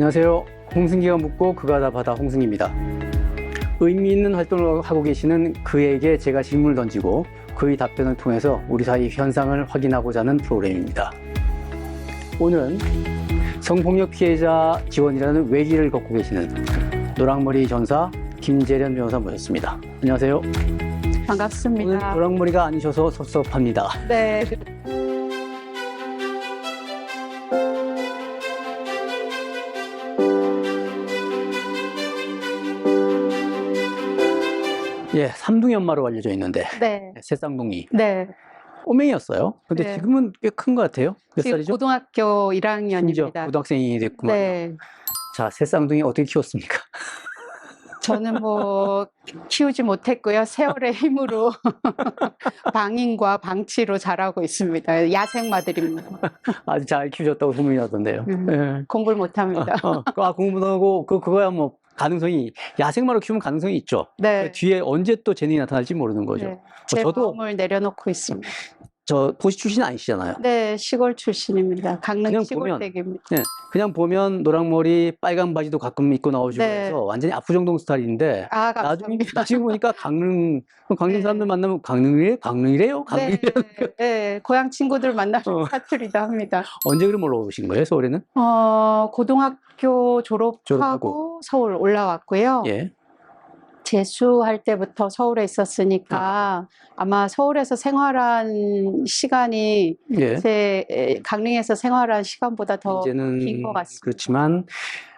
안녕하세요. 홍승기가 묻고 그가 답하다 홍승기입니다. 의미 있는 활동을 하고 계시는 그에게 제가 질문을 던지고 그의 답변을 통해서 우리 사이 현상을 확인하고자 하는 프로그램입니다. 오늘은 성폭력 피해자 지원이라는 외길을 걷고 계시는 노랑머리 전사 김재련 변호사 모셨습니다. 안녕하세요. 반갑습니다. 오늘 노랑머리가 아니셔서 섭섭합니다. 네. 예, 삼둥이 엄마로 알려져 있는데 네. 새쌍둥이 네. 꼬맹이였어요. 근데 네. 지금은 꽤 큰 것 같아요. 몇 지금 살이죠? 고등학교 심지어 1학년입니다. 고등학생이 됐구만요. 네. 자, 새쌍둥이 어떻게 키웠습니까? 저는 뭐 키우지 못했고요. 세월의 힘으로 방임과 방치로 자라고 있습니다. 야생마들입니다. 아주 잘 키우셨다고 소문이 나던데요. 예. 공부를 못합니다. 공부하고 그거야 뭐 가능성이 야생마로 키우면 가능성이 있죠. 네. 뒤에 언제 또 재능이 나타날지 모르는 거죠. 네. 제 저도 마음을 내려놓고 있습니다. 저 도시 출신 아니시잖아요. 네, 시골 출신입니다. 강릉 그냥 시골댁입니다. 네, 그냥 보면 노랑머리 빨간 바지도 가끔 입고 나오시고 네. 해서 완전히 압구정동 스타일인데 아, 나중에 감사합니다. 보니까 강릉 네. 사람들 만나면 강릉이래요? 네, 네, 고향 친구들 만나서 사투리도 합니다. 언제 그럼 올라오신 거예요, 서울에는? 고등학교 졸업하고 졸업하고. 서울 올라왔고요. 예. 재수할 때부터 서울에 있었으니까 아마 서울에서 생활한 시간이 예. 제 강릉에서 생활한 시간보다 더 긴 이제는 것 같습니다. 그렇지만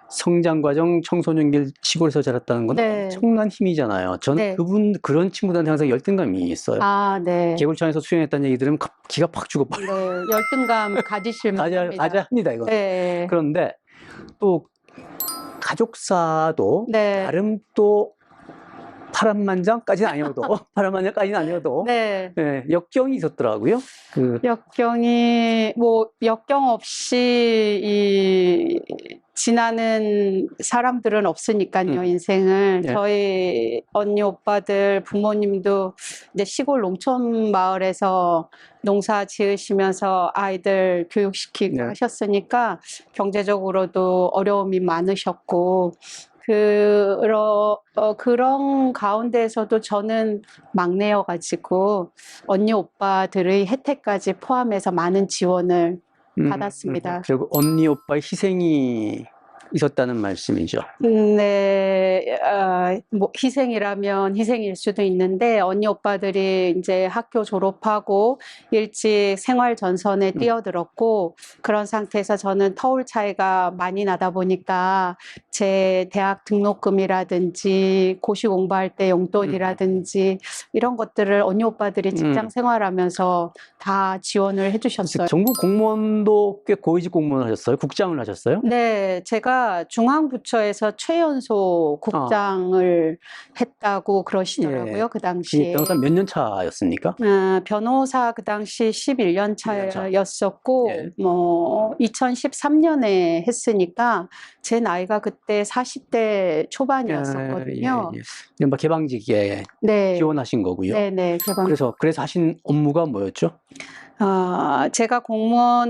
성장 과정 청소년기를 시골에서 자랐다는 건 네. 엄청난 힘이잖아요. 저는 네. 그런 친구들한테 항상 열등감이 있어요. 아, 네. 개굴천에서 수영했다는 얘기 들으면 기가 팍 죽어버려요. 네, 열등감 가지실 만합니다. 가자 합니다, 이거. 네. 그런데 또 가족사도 네. 나름 또 파란만장까지는 아니어도 파란만장까지는 아니어도 네. 네, 역경이 있었더라고요. 역경이 뭐 역경 없이 지나는 사람들은 없으니까요, 인생을. 네. 저희 언니 오빠들 부모님도 이제 시골 농촌 마을에서 농사 지으시면서 아이들 교육시키고 네. 하셨으니까 경제적으로도 어려움이 많으셨고 그런 가운데에서도 저는 막내여가지고 언니 오빠들의 혜택까지 포함해서 많은 지원을 받았습니다. 결국 언니 오빠의 희생이 있었다는 말씀이죠. 네, 뭐 희생이라면 희생일 수도 있는데 언니 오빠들이 이제 학교 졸업하고 일찍 생활 전선에 뛰어들었고 그런 상태에서 저는 터울 차이가 많이 나다 보니까 제 대학 등록금이라든지 고시 공부할 때 용돈이라든지 이런 것들을 언니 오빠들이 직장 생활하면서 다 지원을 해주셨어요. 정부 공무원도 꽤 고위직 공무원 하셨어요? 국장을 하셨어요? 네, 제가 중앙부처에서 최연소 국장을 했다고 그러시더라고요, 예. 그 당시에. 변호사 몇 년 차였습니까? 변호사 그 당시 11년 차였었고, 예. 뭐, 2013년에 했으니까 제 나이가 그때 40대 초반이었었거든요. 이른바 개방직에 네. 지원하신 거고요. 네네, 그래서 하신 업무가 뭐였죠? 제가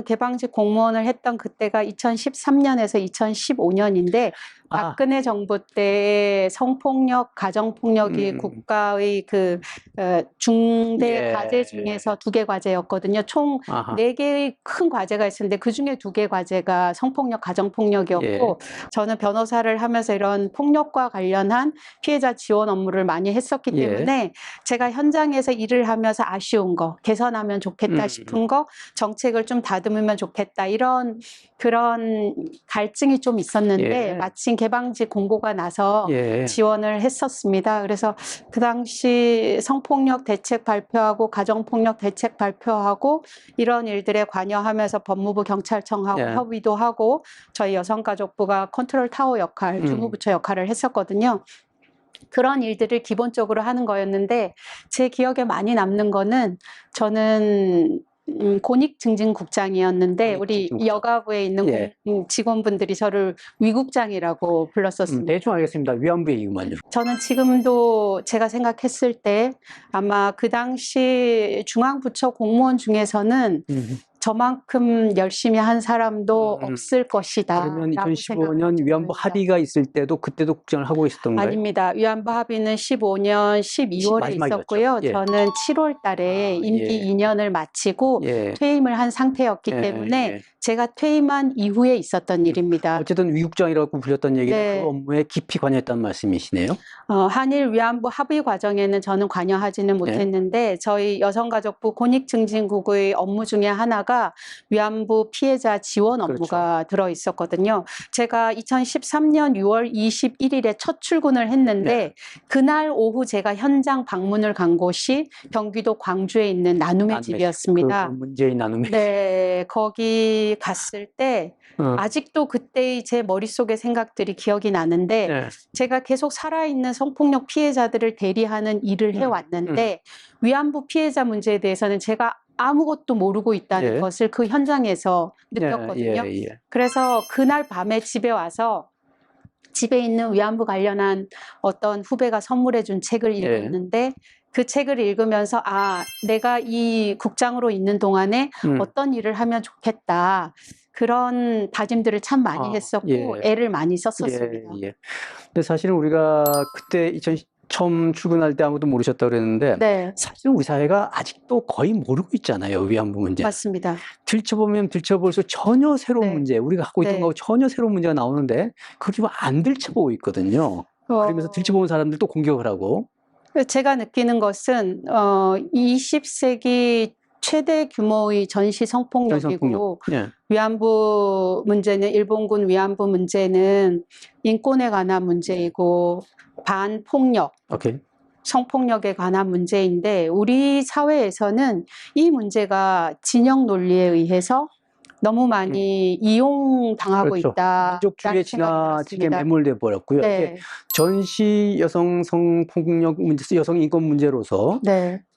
개방직 공무원을 했던 그때가 2013년에서 2015년인데, 박근혜 정부 때 성폭력, 가정폭력이 국가의 중대 과제 중에서 2개 과제였거든요. 총 4개의 큰 과제가 있었는데 그 중에 2개 과제가 성폭력, 가정폭력이었고 저는 변호사를 하면서 이런 폭력과 관련한 피해자 지원 업무를 많이 했었기 때문에 제가 현장에서 일을 하면서 아쉬운 거, 개선하면 좋겠다 싶은 거, 정책을 좀 다듬으면 좋겠다 그런 갈증이 좀 있었는데 마침 개방직 공고가 나서 지원을 했었습니다. 그래서 그 당시 성폭력 대책 발표하고 가정폭력 대책 발표하고 이런 일들에 관여하면서 법무부 경찰청하고 협의도 하고 저희 여성가족부가 컨트롤 타워 역할, 주무부처 역할을 했었거든요. 그런 일들을 기본적으로 하는 거였는데 제 기억에 많이 남는 거는 저는 권익증진국장이었는데 우리 여가부에 있는 직원분들이 저를 위국장이라고 불렀었습니다. 대충 알겠습니다. 위안부 얘기만요. 저는 지금도 제가 생각했을 때 아마 그 당시 중앙부처 공무원 중에서는 저만큼 열심히 한 사람도 없을 것이다. 그러면 2015년 위안부 합의가 있을 때도 그때도 국장을 하고 있었던가요? 아닙니다. 위안부 합의는 15년 12월에 있었고요. 예. 저는 7월 달에 임기 2년을 마치고 퇴임을 한 상태였기 때문에 제가 퇴임한 이후에 있었던 일입니다. 어쨌든 위국장이라고 불렸던 얘기는 그 업무에 깊이 관여했다는 말씀이시네요. 한일 위안부 합의 과정에는 저는 관여하지는 못했는데 저희 여성가족부 권익증진국의 업무 중에 하나가 위안부 피해자 지원 업무가 들어 있었거든요. 제가 2013년 6월 21일에 첫 출근을 했는데 그날 오후 제가 현장 방문을 간 곳이 경기도 광주에 있는 나눔의 집이었습니다. 그 문재인 나눔의 네, 거기 갔을 때 아직도 그때의 제 머릿속의 생각들이 기억이 나는데 제가 계속 살아있는 성폭력 피해자들을 대리하는 일을 해왔는데 위안부 피해자 문제에 대해서는 제가 아무것도 모르고 있다는 것을 그 현장에서 느꼈거든요. 그래서 그날 밤에 집에 와서 집에 있는 위안부 관련한 어떤 후배가 선물해 준 책을 읽었는데 그 책을 읽으면서 내가 이 국장으로 있는 동안에 어떤 일을 하면 좋겠다. 그런 다짐들을 참 많이 했었고 애를 많이 썼었습니다. 근데 사실은 우리가 그때 처음 출근할 때 아무도 모르셨다고 그랬는데 사실은 우리 사회가 아직도 거의 모르고 있잖아요. 위안부 문제. 맞습니다. 들춰보면 들춰볼수록 전혀 새로운 문제, 우리가 갖고 있던 거하고 전혀 새로운 문제가 나오는데 그걸 지금 안 들춰보고 있거든요. 그러면서 들춰보는 사람들도 공격을 하고. 제가 느끼는 것은 20세기 최대 규모의 전시 성폭력이고 위안부 문제는 일본군 위안부 문제는 인권에 관한 문제이고 반폭력, 성폭력에 관한 문제인데 우리 사회에서는 이 문제가 진영 논리에 의해서 너무 많이 이용당하고 있다. 민족주의에 지나치게 매몰돼 버렸고요. 전시 여성 성폭력 문제, 여성 인권 문제로서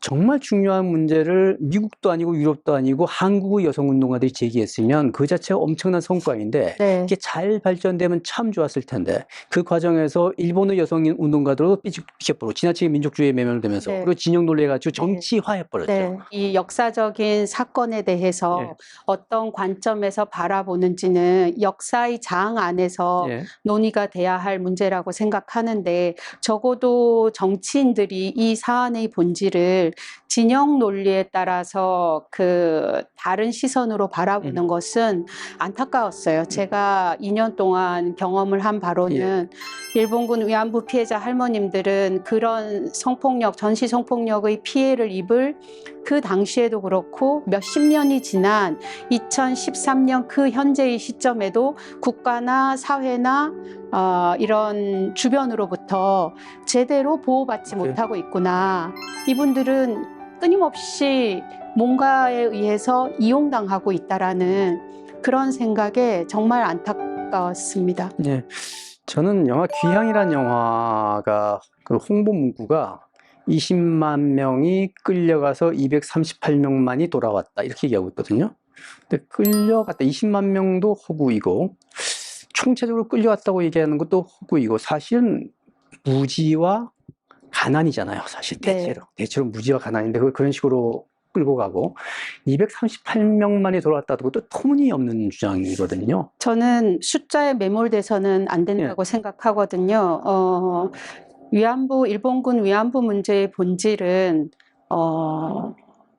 정말 중요한 문제를 미국도 아니고 유럽도 아니고 한국의 여성운동가들이 제기했으면 그 자체가 엄청난 성과인데 이게 잘 발전되면 참 좋았을 텐데 그 과정에서 일본의 여성운동가들도 삐죽삐죽버리고 지나치게 민족주의에 매몰되면서 그리고 진영 논리해가지고 정치화해버렸죠. 이 역사적인 사건에 대해서 어떤 관점에서 바라보는지는 역사의 장 안에서 논의가 돼야 할 문제라고 생각하는데 적어도 정치인들이 이 사안의 본질을 진영 논리에 따라서 그 다른 시선으로 바라보는 것은 안타까웠어요. 제가 2년 동안 경험을 한 바로는 일본군 위안부 피해자 할머님들은 그런 성폭력, 전시 성폭력의 피해를 입을 그 당시에도 그렇고 몇십 년이 지난 2013년 그 현재의 시점에도 국가나 사회나 이런 주변으로부터 제대로 보호받지 못하고 있구나. 이분들은 끊임없이 뭔가에 의해서 이용당하고 있다라는 그런 생각에 정말 안타까웠습니다. 저는 영화 귀향이라는 영화가 그 홍보 문구가 20만 명이 끌려가서 238명만이 돌아왔다 이렇게 얘기하고 있거든요. 근데 끌려갔다 20만 명도 허구이고 총체적으로 끌려왔다고 얘기하는 것도 허구이고 사실은 무지와 가난이잖아요. 사실 대체로 무지와 가난인데 그런 식으로 끌고 가고 238명만이 돌아왔다는 것도 터무니없는 주장이거든요. 저는 숫자에 매몰돼서는 안 된다고 생각하거든요. 일본군 위안부 문제의 본질은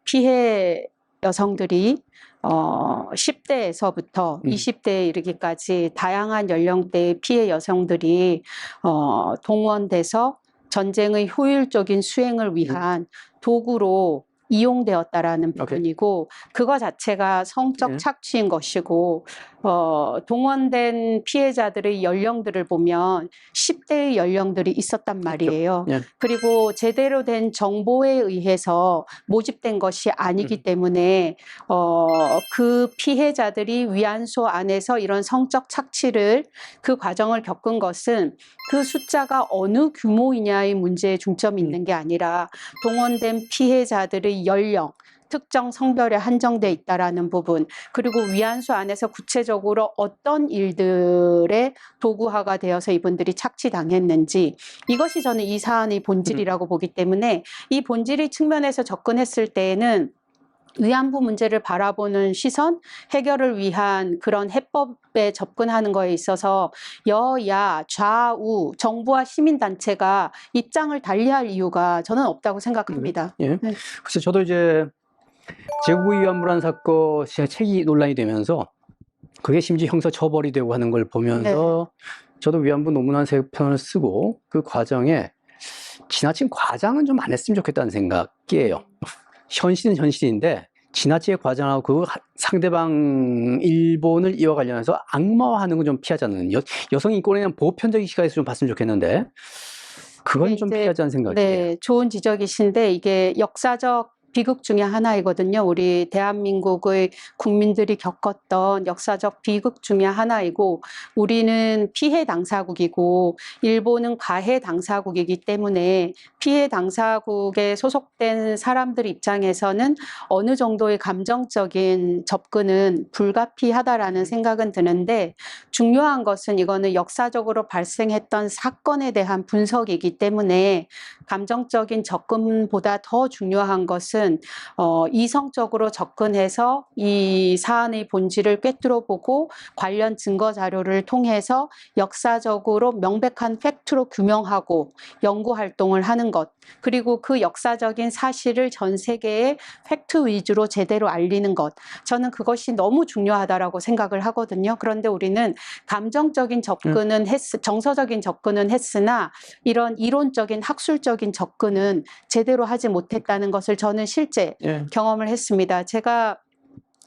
피해 여성들이 10대에서부터 20대에 이르기까지 다양한 연령대의 피해 여성들이 동원돼서 전쟁의 효율적인 수행을 위한 도구로 이용되었다라는 부분이고 그거 자체가 성적 착취인 것이고 동원된 피해자들의 연령들을 보면 10대의 연령들이 있었단 말이에요. 그리고 제대로 된 정보에 의해서 모집된 것이 아니기 때문에 그 피해자들이 위안소 안에서 이런 성적 착취를 그 과정을 겪은 것은 그 숫자가 어느 규모이냐의 문제에 중점이 있는 게 아니라 동원된 피해자들의 연령, 특정 성별에 한정돼 있다라는 부분, 그리고 위안소 안에서 구체적으로 어떤 일들의 도구화가 되어서 이분들이 착취당했는지, 이것이 저는 이 사안의 본질이라고 보기 때문에 이 본질의 측면에서 접근했을 때에는 위안부 문제를 바라보는 시선, 해결을 위한 그런 해법에 접근하는 거에 있어서 여야, 좌우, 정부와 시민단체가 입장을 달리할 이유가 저는 없다고 생각합니다. 예. 그래서 저도 이제 제국 위안부란 사건 책이 논란이 되면서 그게 심지어 형사처벌이 되고 하는 걸 보면서 저도 위안부 논문 한 3편을 쓰고 그 과정에 지나친 과장은 좀 안 했으면 좋겠다는 생각이에요. 현실은 현실인데 지나치게 과장하고 그 상대방 일본을 이어가려면서 악마화하는 건 좀 피하자는 여성 인권에 대한 보편적인 시각에서 좀 봤으면 좋겠는데 그건 좀 피하자는 생각이에요. 네, 좋은 지적이신데 이게 역사적 비극 중에 하나이거든요. 우리 대한민국의 국민들이 겪었던 역사적 비극 중에 하나이고 우리는 피해 당사국이고 일본은 가해 당사국이기 때문에 피해 당사국에 소속된 사람들 입장에서는 어느 정도의 감정적인 접근은 불가피하다라는 생각은 드는데 중요한 것은 이거는 역사적으로 발생했던 사건에 대한 분석이기 때문에 감정적인 접근보다 더 중요한 것은 이성적으로 접근해서 이 사안의 본질을 꿰뚫어보고 관련 증거 자료를 통해서 역사적으로 명백한 팩트로 규명하고 연구 활동을 하는 것, 그리고 그 역사적인 사실을 전 세계에 팩트 위주로 제대로 알리는 것, 저는 그것이 너무 중요하다라고 생각을 하거든요. 그런데 우리는 감정적인 접근은 정서적인 접근은 했으나 이런 이론적인 학술적인 접근은 제대로 하지 못했다는 것을 저는 실제 경험을 했습니다. 제가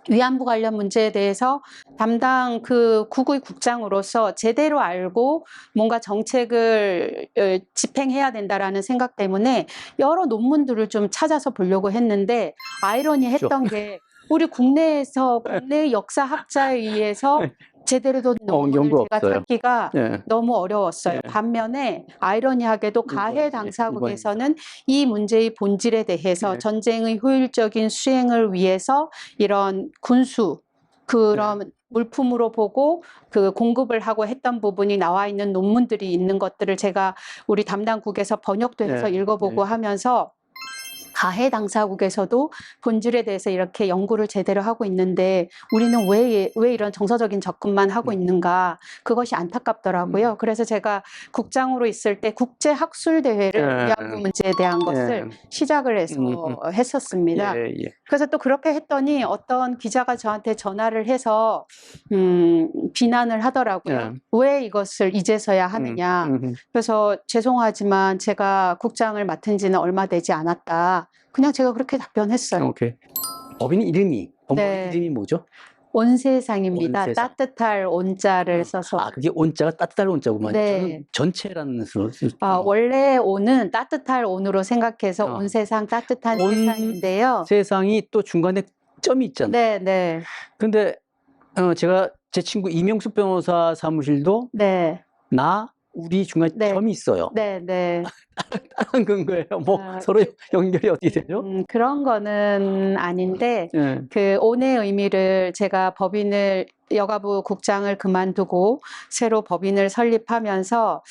위안부 관련 문제에 대해서 담당 그 국의 국장으로서 제대로 알고 뭔가 정책을 집행해야 된다라는 생각 때문에 여러 논문들을 좀 찾아서 보려고 했는데 아이러니했던 게 우리 국내에서 국내 역사학자에 의해서 제대로 된 논문을 제가 찾기가 너무 어려웠어요. 반면에 아이러니하게도 가해 당사국에서는 이 문제의 본질에 대해서 전쟁의 효율적인 수행을 위해서 이런 군수 그런 물품으로 보고 그 공급을 하고 했던 부분이 나와 있는 논문들이 있는 것들을 제가 우리 담당국에서 번역도 해서 읽어보고 하면서 가해 당사국에서도 본질에 대해서 이렇게 연구를 제대로 하고 있는데 우리는 왜 이런 정서적인 접근만 하고 있는가, 그것이 안타깝더라고요. 그래서 제가 국장으로 있을 때 국제학술대회를 위안부 문제에 대한 것을 시작을 해서 했었습니다. 그래서 또 그렇게 했더니 어떤 기자가 저한테 전화를 해서 비난을 하더라고요. 왜 이것을 이제서야 하느냐. 그래서 죄송하지만 제가 국장을 맡은 지는 얼마 되지 않았다. 그냥 제가 그렇게 답변했어요. 법인 이름이, 이름이 뭐죠? 온세상입니다. 온세상. 따뜻할 온자를 써서. 아, 그게 온자가 따뜻할 온자구만. 저는 전체라는 뜻으로. 원래 온은 따뜻할 온으로 생각해서 온세상, 따뜻한 세상인데요. 세상이 또 중간에 점이 있잖아요. 네. 근데 제 친구 이명숙 변호사 사무실도 우리 중간에 점이 있어요. 다른 근거예요. 서로 연결이 어떻게 되죠? 그런 거는 아닌데 그 온의 의미를 제가 법인을 여가부 국장을 그만두고 새로 법인을 설립하면서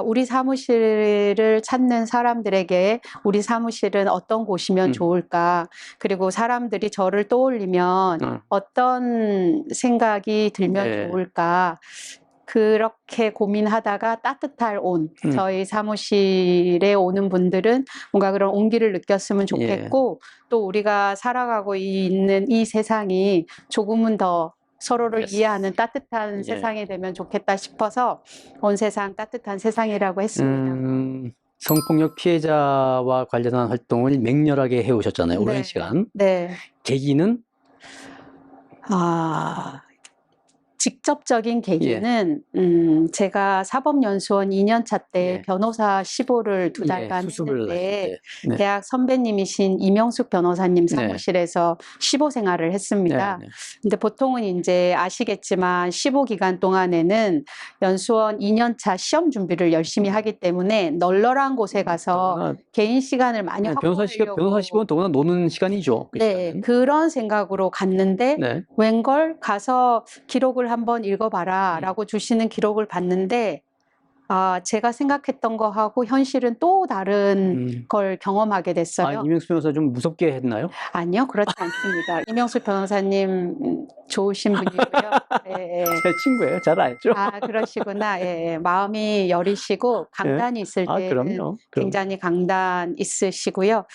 우리 사무실을 찾는 사람들에게 우리 사무실은 어떤 곳이면 좋을까, 그리고 사람들이 저를 떠올리면 어떤 생각이 들면 좋을까, 그렇게 고민하다가 따뜻할 온, 저희 사무실에 오는 분들은 뭔가 그런 온기를 느꼈으면 좋겠고 또 우리가 살아가고 있는 이 세상이 조금은 더 서로를 이해하는 따뜻한 세상이 되면 좋겠다 싶어서 온 세상 따뜻한 세상이라고 했습니다. 성폭력 피해자와 관련한 활동을 맹렬하게 해오셨잖아요. 오랜 시간. 계기는? 직접적인 계기는 제가 사법연수원 2년차 때 변호사 시보를 2달간 했는데 대학 선배님이신 이명숙 변호사님 사무실에서 시보 생활을 했습니다. 근데 보통은 이제 아시겠지만 시보 기간 동안에는 연수원 2년차 시험 준비를 열심히 하기 때문에 널널한 곳에 가서 개인 시간을 많이 확보하려고 변호사 시보는 더구나 노는 시간이죠. 그런 생각으로 갔는데 웬걸 가서 기록을 한번 읽어봐라 라고 주시는 기록을 봤는데 제가 생각했던 거하고 현실은 또 다른 걸 경험하게 됐어요. 이명수 변호사 좀 무섭게 했나요? 아니요, 그렇지 않습니다. 이명수 변호사님 좋으신 분이고요. 제 친구예요. 잘 알죠? 그러시구나. 예, 마음이 여리시고 강단이 있을 때는 그럼요. 굉장히 강단 있으시고요.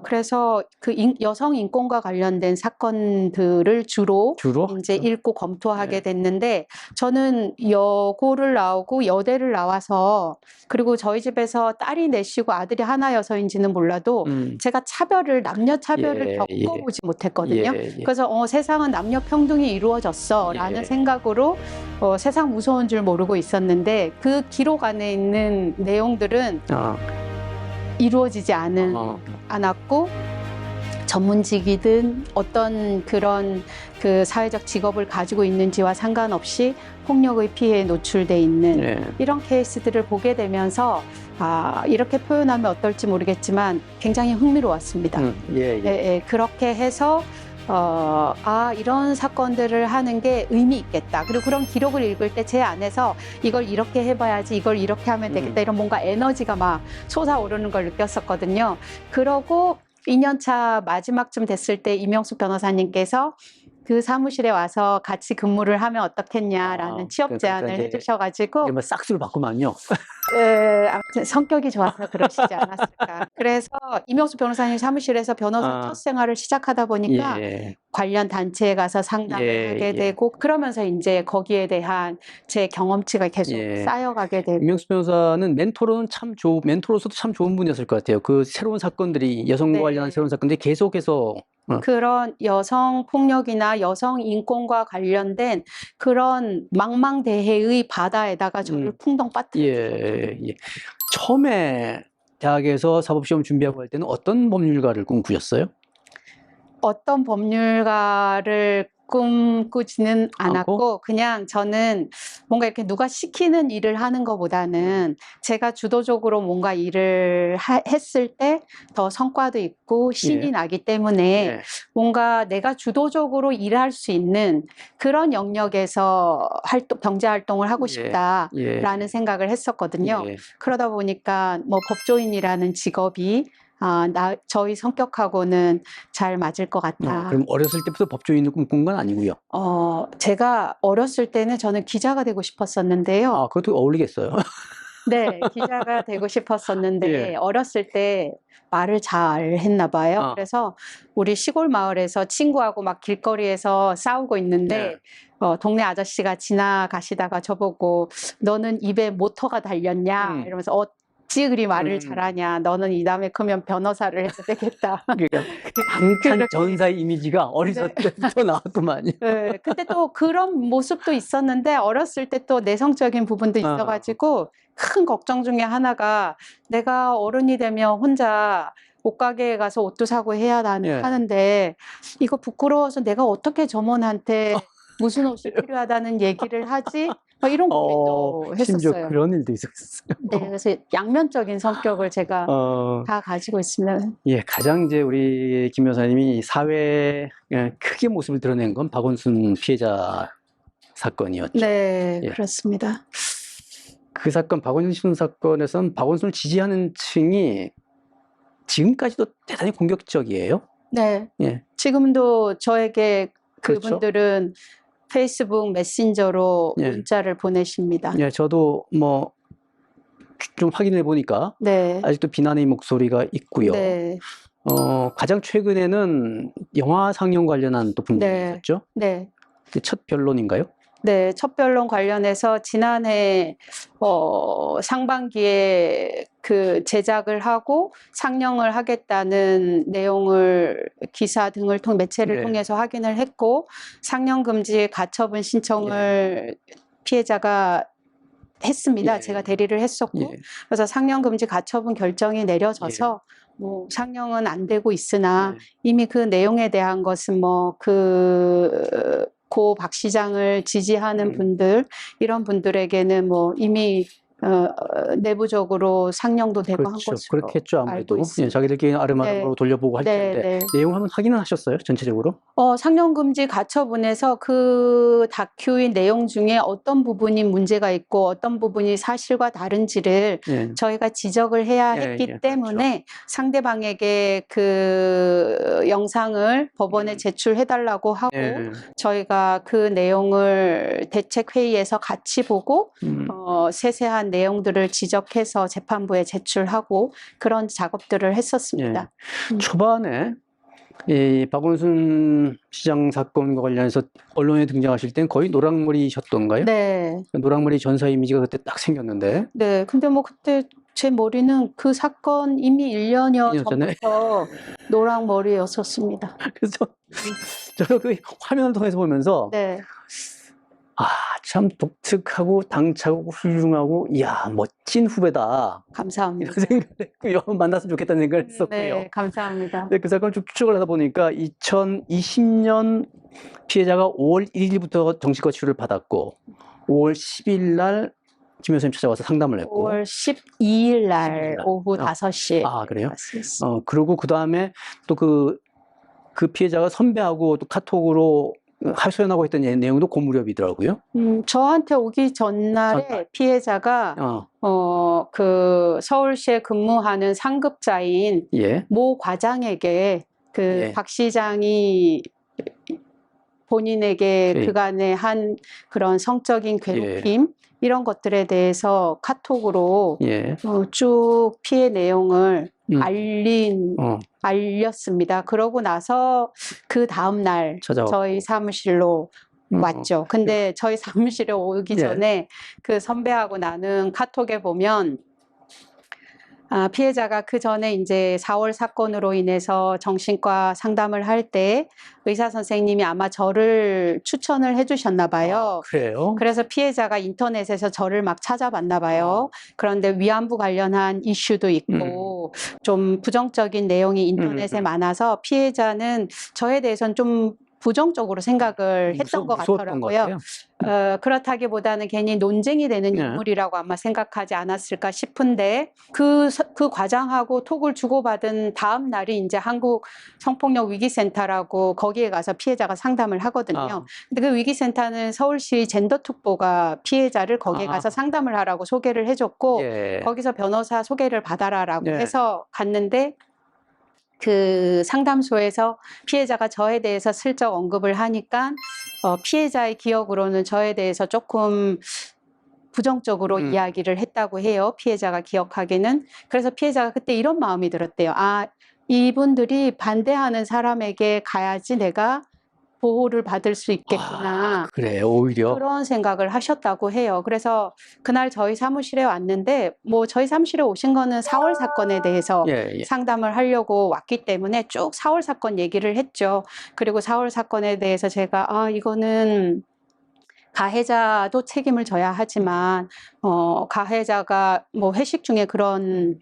그래서 그 여성 인권과 관련된 사건들을 주로 이제 읽고 검토하게 됐는데, 저는 여고를 나오고 여대를 나와서, 그리고 저희 집에서 딸이 넷이고 아들이 하나여서인지는 몰라도 제가 남녀 차별을 겪어보지 못했거든요. 그래서 세상은 남녀 평등이 이루어졌어 라는 생각으로 세상 무서운 줄 모르고 있었는데, 그 기록 안에 있는 내용들은 이루어지지 않았고, 전문직이든 어떤 그런 그 사회적 직업을 가지고 있는지와 상관없이 폭력의 피해에 노출돼 있는 이런 케이스들을 보게 되면서 이렇게 표현하면 어떨지 모르겠지만 굉장히 흥미로웠습니다. 그렇게 해서 이런 사건들을 하는 게 의미 있겠다. 그리고 그런 기록을 읽을 때 제 안에서 이걸 이렇게 해봐야지, 이걸 이렇게 하면 되겠다, 이런 뭔가 에너지가 막 솟아오르는 걸 느꼈었거든요. 그러고 2년차 마지막쯤 됐을 때 이명숙 변호사님께서 그 사무실에 와서 같이 근무를 하면 어떻겠냐라는 취업 제안을 해주셔가지고 싹수를 받구만요. 아무튼 성격이 좋아서 그러시지 않았을까. 그래서 이명숙 변호사님 사무실에서 변호사 첫 생활을 시작하다 보니까 관련 단체에 가서 상담을 하게 되고, 그러면서 이제 거기에 대한 제 경험치가 계속 쌓여가게 되고. 이명숙 변호사는 멘토로서도 참 좋은 분이었을 것 같아요. 그 새로운 사건들이, 여성과 관련한 새로운 사건들이 계속해서 그런 여성 폭력이나 여성 인권과 관련된 그런 망망대해의 바다에다가 저를 풍덩 빠뜨려주셨거든요. 처음에 대학에서 사법시험 준비하고 할 때는 어떤 법률가를 꿈꾸셨어요? 어떤 법률가를 꿈꾸지는 않았고, 그냥 저는 뭔가 이렇게 누가 시키는 일을 하는 것보다는 제가 주도적으로 뭔가 일을 했을 때 더 성과도 있고 신이 나기 때문에 뭔가 내가 주도적으로 일할 수 있는 그런 영역에서 경제활동을 하고 싶다라는 생각을 했었거든요. 그러다 보니까 뭐 법조인이라는 직업이 저희 성격하고는 잘 맞을 것 같다. 그럼 어렸을 때부터 법조인을 꿈꾼 건 아니고요? 제가 어렸을 때는 저는 기자가 되고 싶었었는데요. 그것도 어울리겠어요. 네, 기자가 되고 싶었었는데 어렸을 때 말을 잘 했나 봐요. 그래서 우리 시골 마을에서 친구하고 막 길거리에서 싸우고 있는데 동네 아저씨가 지나가시다가 저보고 너는 입에 모터가 달렸냐 이러면서 어찌 그리 말을 잘하냐, 너는 이 다음에 크면 변호사를 해도 되겠다. 방탄 전사의 이미지가 어렸을 때부터 나왔구만요. 그때 또 그런 모습도 있었는데 어렸을 때 또 내성적인 부분도 있어가지고 큰 걱정 중에 하나가, 내가 어른이 되면 혼자 옷가게에 가서 옷도 사고 해야 하는데 이거 부끄러워서 내가 어떻게 점원한테 무슨 옷이 필요하다는 얘기를 하지? 이런 고민도 했었어요. 심지어 그런 일도 있었어요. 네, 그래서 양면적인 성격을 제가 다 가지고 있습니다. 가장 이제 우리 김 여사님이 사회에 크게 모습을 드러낸 건 박원순 피해자 사건이었죠. 네, 그렇습니다. 그 사건, 박원순 사건에서는 박원순을 지지하는 층이 지금까지도 대단히 공격적이에요. 네. 지금도 저에게 그분들은 페이스북 메신저로 문자를 보내십니다. 저도 뭐 좀 확인해 보니까 아직도 비난의 목소리가 있고요. 가장 최근에는 영화 상영 관련한 또 분들이 있었죠. 첫 변론인가요? 네, 첫 변론 관련해서 지난해 상반기에 그 제작을 하고 상영을 하겠다는 내용을 기사 등을 매체를 통해서 확인을 했고, 상영 금지 가처분 신청을 피해자가 했습니다. 제가 대리를 했었고, 그래서 상영 금지 가처분 결정이 내려져서 뭐 상영은 안 되고 있으나 이미 그 내용에 대한 것은 뭐 고 박 시장을 지지하는 분들, 이런 분들에게는 뭐 이미 내부적으로 상영도 되고 한 그렇죠. 것으로 그렇겠죠. 아무래도 알고 있습니다. 자기들끼리 아름아름으로 네. 돌려보고 할 네, 텐데 네. 내용 한번 확인은 하셨어요? 전체적으로? 상영금지 가처분에서 그 다큐의 내용 중에 어떤 부분이 문제가 있고 어떤 부분이 사실과 다른지를 예. 저희가 지적을 해야 했기 그렇죠. 때문에 상대방에게 그 영상을 법원에 제출해달라고 하고 저희가 그 내용을 대책회의에서 같이 보고 세세한 내용들을 지적해서 재판부에 제출하고 그런 작업들을 했었습니다. 초반에 이 박원순 시장 사건과 관련해서 언론에 등장하실 땐 거의 노랑머리셨던가요? 네. 노랑머리 전사 이미지가 그때 딱 생겼는데. 네. 근데 뭐 그때 제 머리는 그 사건 이미 1년여 전부터 노랑머리였었습니다. 그래서 저도 그 화면을 통해서 보면서 네. 참 독특하고 당차고 훌륭하고 이야 멋진 후배다. 감사합니다. 이런 생각을 했고요. 만났으면 좋겠다는 생각을 했었고요. 네, 감사합니다. 네, 그 사건을 쭉 추적을 하다 보니까 2020년 피해자가 5월 1일부터 정신과 치료를 받았고 5월 10일 날 김 여사님 찾아와서 상담을 했고 5월 12일 날 오후 5시에 그래요? 왔습니다. 그리고 그 다음에 또 그 피해자가 선배하고 또 카톡으로 하소연하고 했던 내용도 그 무렵이더라고요. 저한테 오기 전날에 피해자가 그 서울시에 근무하는 상급자인 모 과장에게 박 시장이 본인에게 그간에 한 그런 성적인 괴롭힘 이런 것들에 대해서 카톡으로 쭉 피해 내용을 알렸습니다. 그러고 나서 그 다음 날 저희 사무실로 왔죠. 근데 저희 사무실에 오기 전에 그 선배하고 나눈 카톡에 보면 피해자가 그 전에 이제 4월 사건으로 인해서 정신과 상담을 할 때 의사 선생님이 아마 저를 추천을 해주셨나 봐요. 그래요? 그래서 피해자가 인터넷에서 저를 막 찾아봤나 봐요. 그런데 위안부 관련한 이슈도 있고 좀 부정적인 내용이 인터넷에 많아서 피해자는 저에 대해서는 좀 부정적으로 생각을 했던 것 같더라고요. 그렇다기보다는 괜히 논쟁이 되는 인물이라고 아마 생각하지 않았을까 싶은데 그 과장하고 톡을 주고받은 다음 날이 이제 한국 성폭력 위기센터라고 거기에 가서 피해자가 상담을 하거든요. 근데 그 위기센터는 서울시 젠더특보가 피해자를 거기에 가서 상담을 하라고 소개를 해줬고 거기서 변호사 소개를 받아라라고 해서 갔는데 그 상담소에서 피해자가 저에 대해서 슬쩍 언급을 하니까 피해자의 기억으로는 저에 대해서 조금 부정적으로 이야기를 했다고 해요. 피해자가 기억하기는. 그래서 피해자가 그때 이런 마음이 들었대요. 이분들이 반대하는 사람에게 가야지 내가 보호를 받을 수 있겠구나. 그래요, 오히려. 그런 생각을 하셨다고 해요. 그래서 그날 저희 사무실에 왔는데 뭐 저희 사무실에 오신 거는 4월 사건에 대해서 상담을 하려고 왔기 때문에 쭉 4월 사건 얘기를 했죠. 그리고 4월 사건에 대해서 제가 이거는 가해자도 책임을 져야 하지만 가해자가 뭐 회식 중에 그런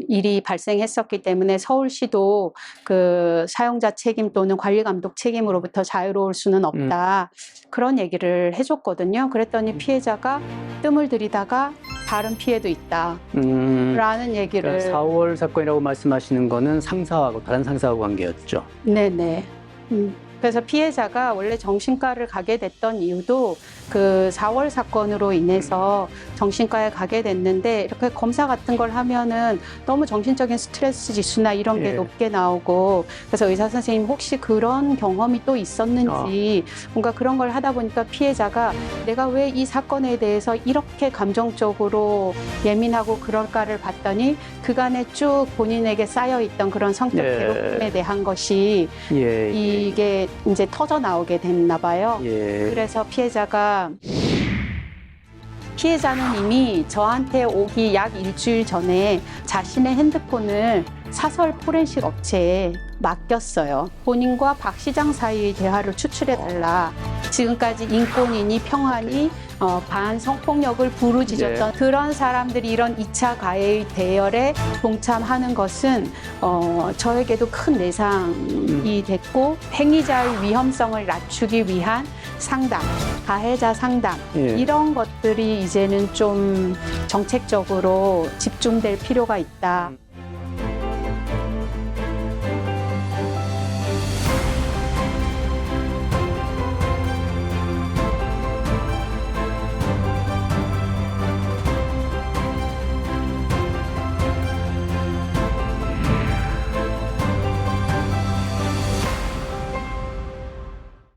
일이 발생했었기 때문에 서울시도 그 사용자 책임 또는 관리감독 책임으로부터 자유로울 수는 없다. 그런 얘기를 해줬거든요. 그랬더니 피해자가 뜸을 들이다가 다른 피해도 있다. 라는 얘기를. 그러니까 4월 사건이라고 말씀하시는 거는 상사하고 다른 상사하고 관계였죠. 네네. 그래서 피해자가 원래 정신과를 가게 됐던 이유도 그 4월 사건으로 인해서 정신과에 가게 됐는데 이렇게 검사 같은 걸 하면은 너무 정신적인 스트레스 지수나 이런 게 높게 나오고 그래서 의사 선생님 혹시 그런 경험이 또 있었는지 뭔가 그런 걸 하다 보니까 피해자가 내가 왜 이 사건에 대해서 이렇게 감정적으로 예민하고 그럴까를 봤더니 그간에 쭉 본인에게 쌓여있던 그런 성적 괴롭힘에 대한 것이 이게 이제 터져 나오게 됐나 봐요. 그래서 피해자는 이미 저한테 오기 약 일주일 전에 자신의 핸드폰을 사설 포렌식 업체에 맡겼어요. 본인과 박 시장 사이의 대화를 추출해달라. 지금까지 인권이니 평화니 반성폭력을 부르짖었던 그런 사람들이 이런 2차 가해 대열에 동참하는 것은 저에게도 큰 내상이 됐고, 행위자의 위험성을 낮추기 위한 상담, 가해자 상담, 이런 것들이 이제는 좀 정책적으로 집중될 필요가 있다.